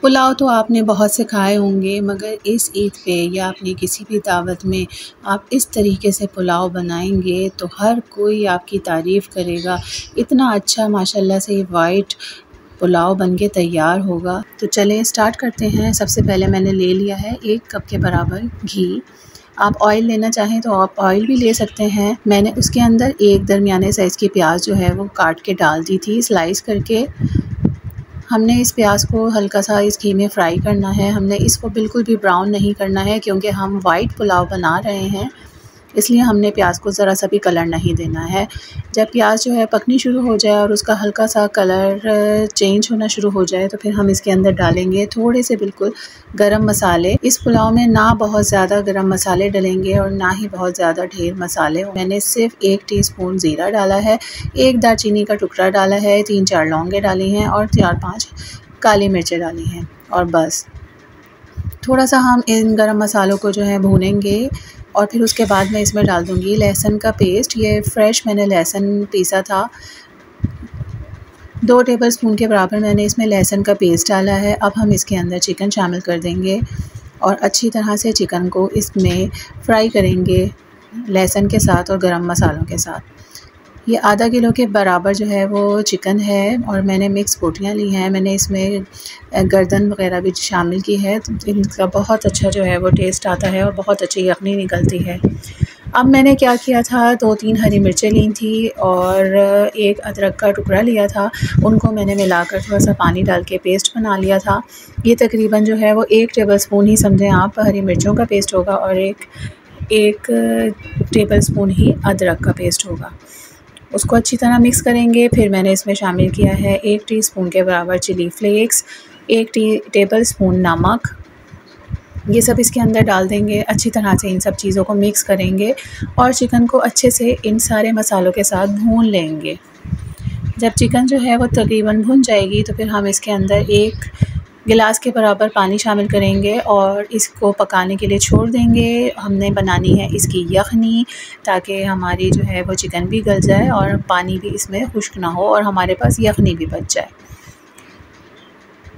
पुलाव तो आपने बहुत से खाए होंगे, मगर इस ईद पे या अपनी किसी भी दावत में आप इस तरीके से पुलाव बनाएंगे तो हर कोई आपकी तारीफ़ करेगा। इतना अच्छा माशाल्लाह से ये वाइट पुलाव बन के तैयार होगा। तो चलें स्टार्ट करते हैं। सबसे पहले मैंने ले लिया है 1 कप के बराबर घी। आप ऑयल लेना चाहें तो आप ऑयल भी ले सकते हैं। मैंने उसके अंदर एक दरमियाने साइज़ की प्याज जो है वो काट के डाल दी थी स्लाइस करके। हमने इस प्याज को हल्का सा इस घी में फ्राई करना है। हमने इसको बिल्कुल भी ब्राउन नहीं करना है, क्योंकि हम वाइट पुलाव बना रहे हैं, इसलिए हमने प्याज को ज़रा सा भी कलर नहीं देना है। जब प्याज जो है पकनी शुरू हो जाए और उसका हल्का सा कलर चेंज होना शुरू हो जाए तो फिर हम इसके अंदर डालेंगे थोड़े से बिल्कुल गरम मसाले। इस पुलाव में ना बहुत ज़्यादा गरम मसाले डलेंगे और ना ही बहुत ज़्यादा ढेर मसाले। मैंने सिर्फ 1 टीस्पून ज़ीरा डाला है, 1 दालचीनी का टुकड़ा डाला है, 3-4 लौंगे डाली हैं और 4-5 काली मिर्चें डाली हैं। और बस थोड़ा सा हम इन गरम मसालों को जो है भूनेंगे और फिर उसके बाद मैं इसमें डाल दूँगी लहसुन का पेस्ट। ये फ्रेश मैंने लहसुन पीसा था। 2 टेबलस्पून के बराबर मैंने इसमें लहसुन का पेस्ट डाला है। अब हम इसके अंदर चिकन शामिल कर देंगे और अच्छी तरह से चिकन को इसमें फ्राई करेंगे लहसुन के साथ और गरम मसालों के साथ। ये आधा किलो के बराबर जो है वो चिकन है और मैंने मिक्स बोटियाँ ली हैं। मैंने इसमें गर्दन वगैरह भी शामिल की है, तो इनका बहुत अच्छा जो है वो टेस्ट आता है और बहुत अच्छी यखनी निकलती है। अब मैंने क्या किया था, 2-3 हरी मिर्चें ली थी और 1 अदरक का टुकड़ा लिया था। उनको मैंने मिलाकर थोड़ा सा पानी डाल के पेस्ट बना लिया था। ये तकरीबन जो है वो 1 टेबलस्पून ही समझें आप हरी मिर्चों का पेस्ट होगा और एक टेबलस्पून ही अदरक का पेस्ट होगा। उसको अच्छी तरह मिक्स करेंगे। फिर मैंने इसमें शामिल किया है 1 टीस्पून के बराबर चिली फ्लेक्स, 1 टेबलस्पून नमक। ये सब इसके अंदर डाल देंगे। अच्छी तरह से इन सब चीज़ों को मिक्स करेंगे और चिकन को अच्छे से इन सारे मसालों के साथ भून लेंगे। जब चिकन जो है वो तकरीबन भुन जाएगी तो फिर हम इसके अंदर 1 गिलास के बराबर पानी शामिल करेंगे और इसको पकाने के लिए छोड़ देंगे। हमने बनानी है इसकी यखनी, ताकि हमारी जो है वो चिकन भी गल जाए और पानी भी इसमें खुश्क ना हो और हमारे पास यखनी भी बच जाए।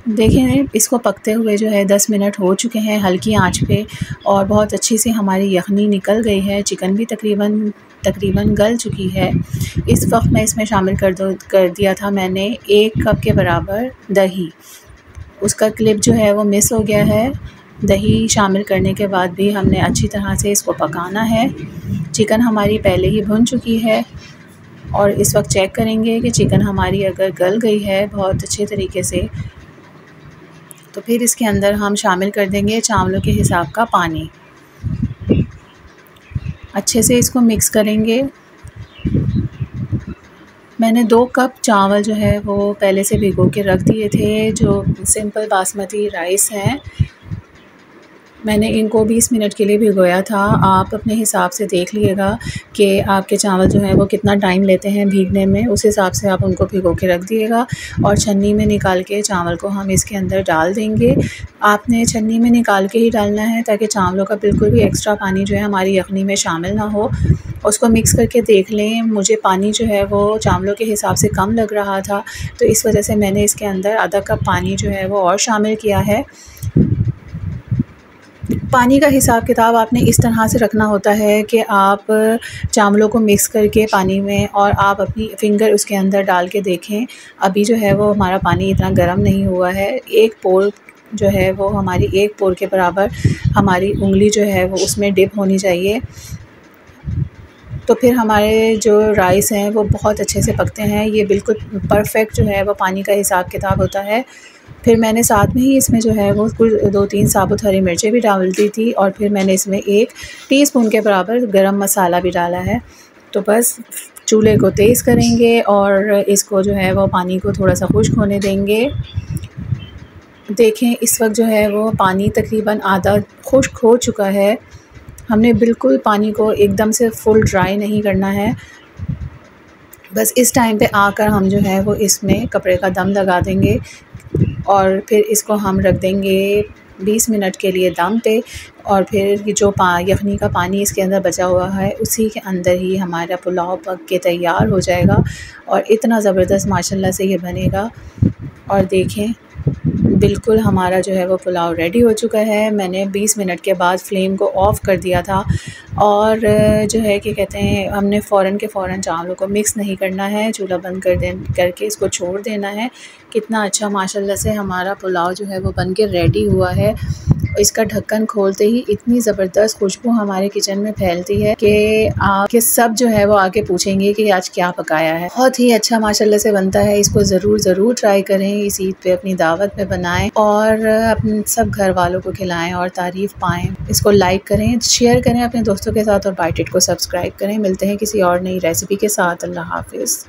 देखें इसको पकते हुए जो है 10 मिनट हो चुके हैं हल्की आंच पे और बहुत अच्छी सी हमारी यखनी निकल गई है। चिकन भी तकरीबन गल चुकी है। इस वक्त मैं इसमें शामिल कर दिया था मैंने 1 कप के बराबर दही। उसका क्लिप जो है वो मिस हो गया है। दही शामिल करने के बाद भी हमने अच्छी तरह से इसको पकाना है। चिकन हमारी पहले ही भुन चुकी है और इस वक्त चेक करेंगे कि चिकन हमारी अगर गल गई है बहुत अच्छे तरीके से, तो फिर इसके अंदर हम शामिल कर देंगे चावलों के हिसाब का पानी। अच्छे से इसको मिक्स करेंगे। मैंने 2 कप चावल जो है वो पहले से भिगो के रख दिए थे, जो सिंपल बासमती राइस हैं। मैंने इनको 20 मिनट के लिए भिगोया था। आप अपने हिसाब से देख लीजिएगा कि आपके चावल जो हैं वो कितना टाइम लेते हैं भीगने में, उस हिसाब से आप उनको भिगो के रख दिएगा। और छन्नी में निकाल के चावल को हम इसके अंदर डाल देंगे। आपने छन्नी में निकाल के ही डालना है ताकि चावलों का बिल्कुल भी एक्स्ट्रा पानी जो है हमारी यखनी में शामिल ना हो। उसको मिक्स करके देख लें। मुझे पानी जो है वो चावलों के हिसाब से कम लग रहा था, तो इस वजह से मैंने इसके अंदर आधा कप पानी जो है वो और शामिल किया है। पानी का हिसाब किताब आपने इस तरह से रखना होता है कि आप चावलों को मिक्स करके पानी में और आप अपनी फिंगर उसके अंदर डाल के देखें। अभी जो है वो हमारा पानी इतना गर्म नहीं हुआ है। 1 पोर जो है वो हमारी 1 पोर के बराबर हमारी उंगली जो है वो उसमें डिप होनी चाहिए। तो फिर हमारे जो राइस हैं वो बहुत अच्छे से पकते हैं। ये बिल्कुल परफेक्ट जो है वो पानी का हिसाब किताब होता है। फिर मैंने साथ में ही इसमें जो है वो कुछ 2-3 साबुत हरी मिर्चें भी डाल दी थी और फिर मैंने इसमें 1 टीस्पून के बराबर गरम मसाला भी डाला है। तो बस चूल्हे को तेज़ करेंगे और इसको जो है वो पानी को थोड़ा सा खुश्क होने देंगे। देखें इस वक्त जो है वो पानी तकरीबन आधा खुश्क हो चुका है। हमने बिल्कुल पानी को एकदम से फुल ड्राई नहीं करना है। बस इस टाइम पे आकर हम जो है वो इसमें कपड़े का दम लगा देंगे और फिर इसको हम रख देंगे 20 मिनट के लिए दम पे। और फिर ये जो यखनी का पानी इसके अंदर बचा हुआ है उसी के अंदर ही हमारा पुलाव पक के तैयार हो जाएगा और इतना ज़बरदस्त माशाल्लाह से ये बनेगा। और देखें बिल्कुल हमारा जो है वो पुलाव रेडी हो चुका है। मैंने 20 मिनट के बाद फ्लेम को ऑफ़ कर दिया था और जो है कि कहते हैं हमने फ़ौरन के फ़ौरन चावलों को मिक्स नहीं करना है, चूल्हा बंद करके इसको छोड़ देना है। कितना अच्छा माशाल्लाह से हमारा पुलाव जो है वो बन के रेडी हुआ है। इसका ढक्कन खोलते ही इतनी ज़बरदस्त खुशबू हमारे किचन में फैलती है कि सब जो है वो आके पूछेंगे कि आज क्या पकाया है। बहुत ही अच्छा माशाल्लाह से बनता है। इसको ज़रूर ट्राई करें, इस ईद पे अपनी दावत में बनाएं और अपने सब घर वालों को खिलाएं और तारीफ़ पाएं। इसको लाइक करें, शेयर करें अपने दोस्तों के साथ और बाइट इट को सब्सक्राइब करें। मिलते हैं किसी और नई रेसिपी के साथ। अल्लाह हाफिज़।